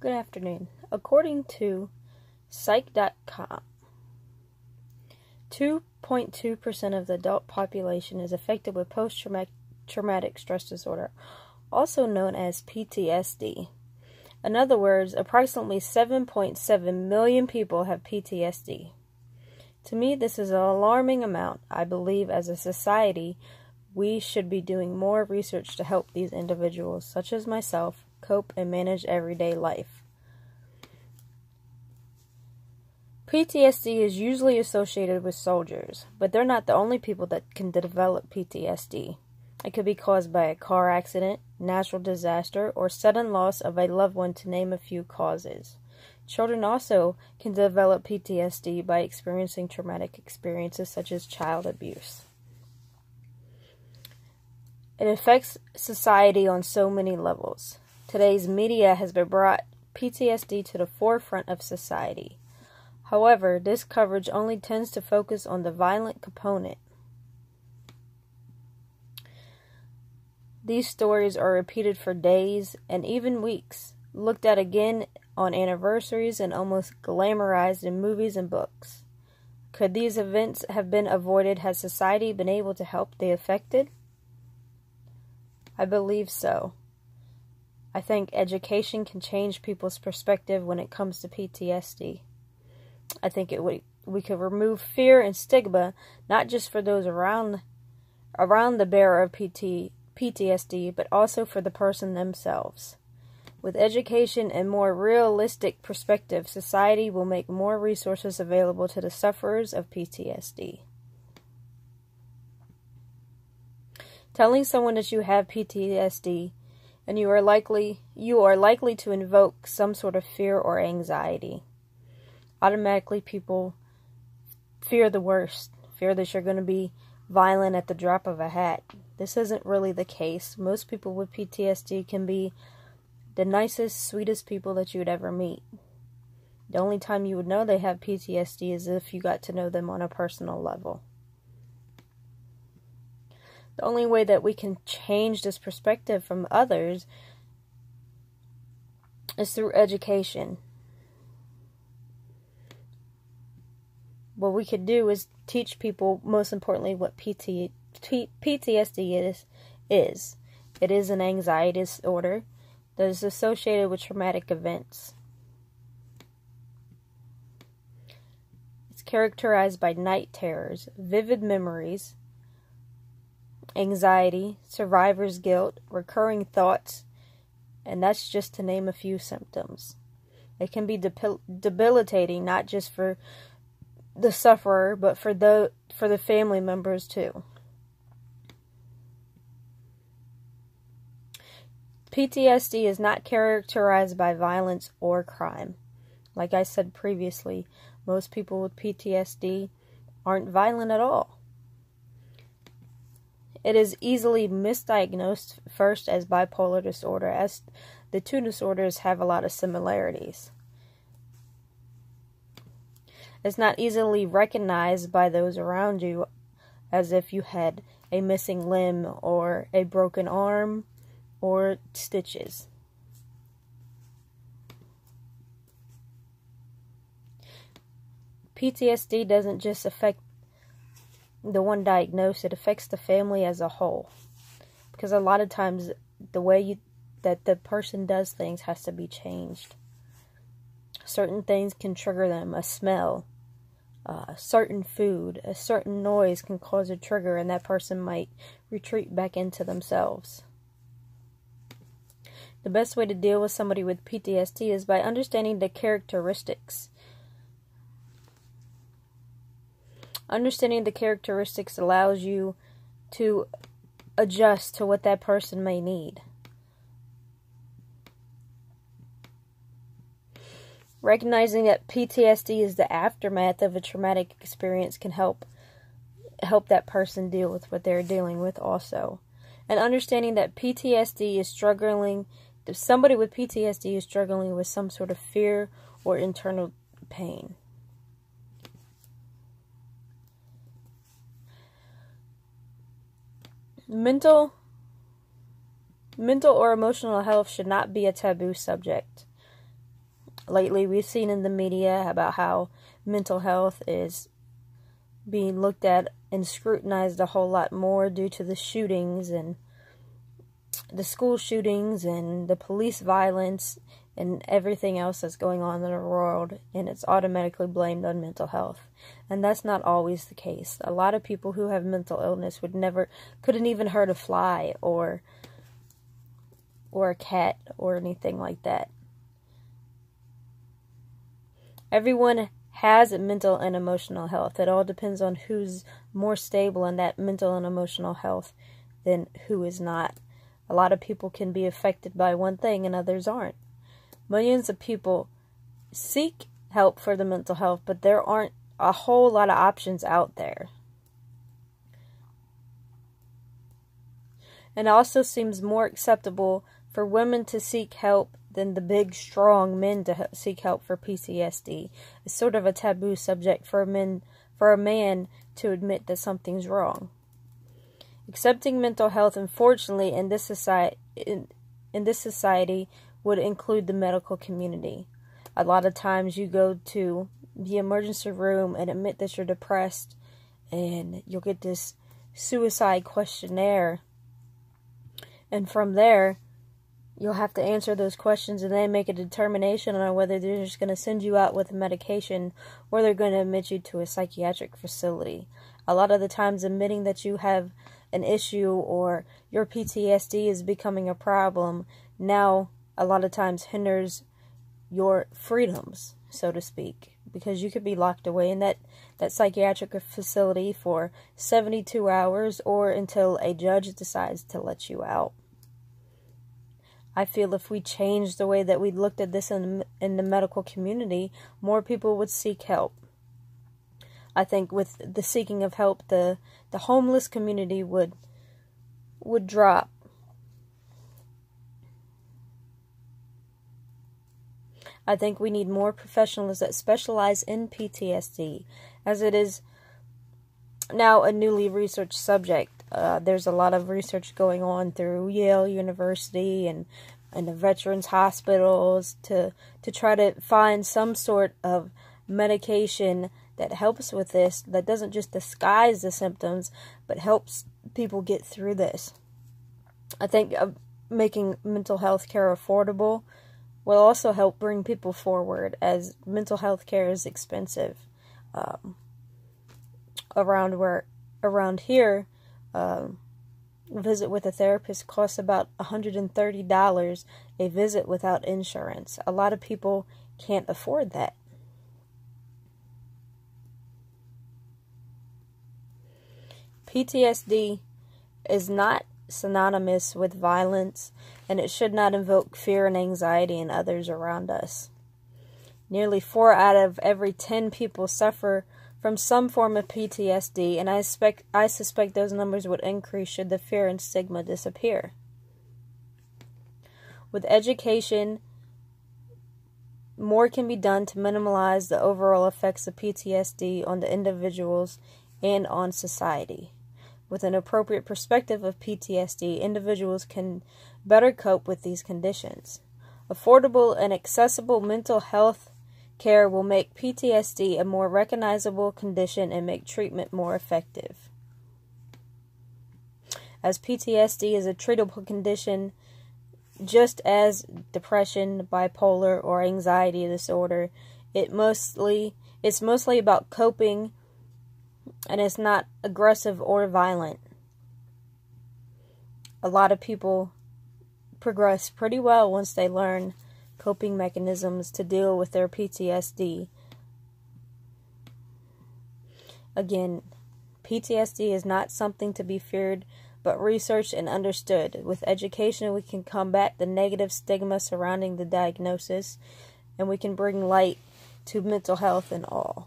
Good afternoon. According to Psych.com, 2.2% of the adult population is affected with post-traumatic stress disorder, also known as PTSD. In other words, approximately 7.7 million people have PTSD. To me, this is an alarming amount. I believe as a society, we should be doing more research to help these individuals, such as myself, cope and manage everyday life. PTSD is usually associated with soldiers, but they're not the only people that can develop PTSD. It could be caused by a car accident, natural disaster, or sudden loss of a loved one, to name a few causes. Children also can develop PTSD by experiencing traumatic experiences such as child abuse. It affects society on so many levels. Today's media has brought PTSD to the forefront of society. However, this coverage only tends to focus on the violent component. These stories are repeated for days and even weeks, looked at again on anniversaries, and almost glamorized in movies and books. Could these events have been avoided had society been able to help the affected? I believe so. I think education can change people's perspective when it comes to PTSD. I think we could remove fear and stigma, not just for those around the bearer of PTSD, but also for the person themselves. With education and more realistic perspective, society will make more resources available to the sufferers of PTSD. Telling someone that you have PTSD and you are likely to invoke some sort of fear or anxiety. Automatically, people fear the worst, fear that you're going to be violent at the drop of a hat. This isn't really the case. Most people with PTSD can be the nicest, sweetest people that you would ever meet. The only time you would know they have PTSD is if you got to know them on a personal level. The only way that we can change this perspective from others is through education. What we could do is teach people, most importantly, what PTSD is. It is an anxiety disorder that is associated with traumatic events. It's characterized by night terrors, vivid memories, anxiety, survivor's guilt, recurring thoughts, and that's just to name a few symptoms. It can be debilitating, not just for the sufferer, but for the family members too. PTSD is not characterized by violence or crime. Like I said previously, most people with PTSD aren't violent at all. It is easily misdiagnosed first as bipolar disorder, as the two disorders have a lot of similarities. It's not easily recognized by those around you as if you had a missing limb or a broken arm or stitches. PTSD doesn't just affect the one diagnosed, it affects the family as a whole. Because a lot of times the way that the person does things has to be changed. Certain things can trigger them, a smell, certain food, a certain noise can cause a trigger, and that person might retreat back into themselves. The best way to deal with somebody with PTSD is by understanding the characteristics. Understanding the characteristics allows you to adjust to what that person may need. Recognizing that PTSD is the aftermath of a traumatic experience can help that person deal with what they're dealing with also. And understanding that somebody with PTSD is struggling with some sort of fear or internal pain. Mental or emotional health should not be a taboo subject. Lately, we've seen in the media about how mental health is being looked at and scrutinized a whole lot more due to the shootings and the school shootings and the police violence and everything else that's going on in the world, and it's automatically blamed on mental health. And that's not always the case. A lot of people who have mental illness couldn't even hurt a fly or a cat or anything like that. Everyone has mental and emotional health. It all depends on who's more stable in that mental and emotional health than who is not. A lot of people can be affected by one thing and others aren't. Millions of people seek help for the mental health, but there aren't a whole lot of options out there. And it also seems more acceptable for women to seek help than the big, strong men to seek help for PTSD. It's sort of a taboo subject for a man to admit that something's wrong. Accepting mental health, unfortunately, in this society would include the medical community. A lot of times you go to the emergency room and admit that you're depressed, and you'll get this suicide questionnaire, and from there you'll have to answer those questions and then make a determination on whether they're just going to send you out with a medication or they're going to admit you to a psychiatric facility. A lot of the times admitting that you have an issue or your PTSD is becoming a problem now a lot of times hinders your freedoms, so to speak, because you could be locked away in that psychiatric facility for 72 hours or until a judge decides to let you out. I feel if we changed the way that we looked at this in the medical community, more people would seek help. I think with the seeking of help, the homeless community would drop. I think we need more professionals that specialize in PTSD, as it is now a newly researched subject. There's a lot of research going on through Yale University and the veterans hospitals to try to find some sort of medication that helps with this, that doesn't just disguise the symptoms, but helps people get through this. I think making mental health care affordable will also help bring people forward, as mental health care is expensive. Around here, a visit with a therapist costs about $130 a visit without insurance. A lot of people can't afford that. PTSD is not synonymous with violence, and it should not invoke fear and anxiety in others around us. Nearly 4 out of every 10 people suffer from some form of PTSD, and I suspect those numbers would increase should the fear and stigma disappear. With education, more can be done to minimize the overall effects of PTSD on the individuals and on society. With an appropriate perspective of PTSD, individuals can better cope with these conditions. Affordable and accessible mental health care will make PTSD a more recognizable condition and make treatment more effective. As PTSD is a treatable condition, just as depression, bipolar, or anxiety disorder, it's mostly about coping, and it's not aggressive or violent. A lot of people progress pretty well once they learn coping mechanisms to deal with their PTSD. Again, PTSD is not something to be feared, but researched and understood. With education, we can combat the negative stigma surrounding the diagnosis, and we can bring light to mental health and all.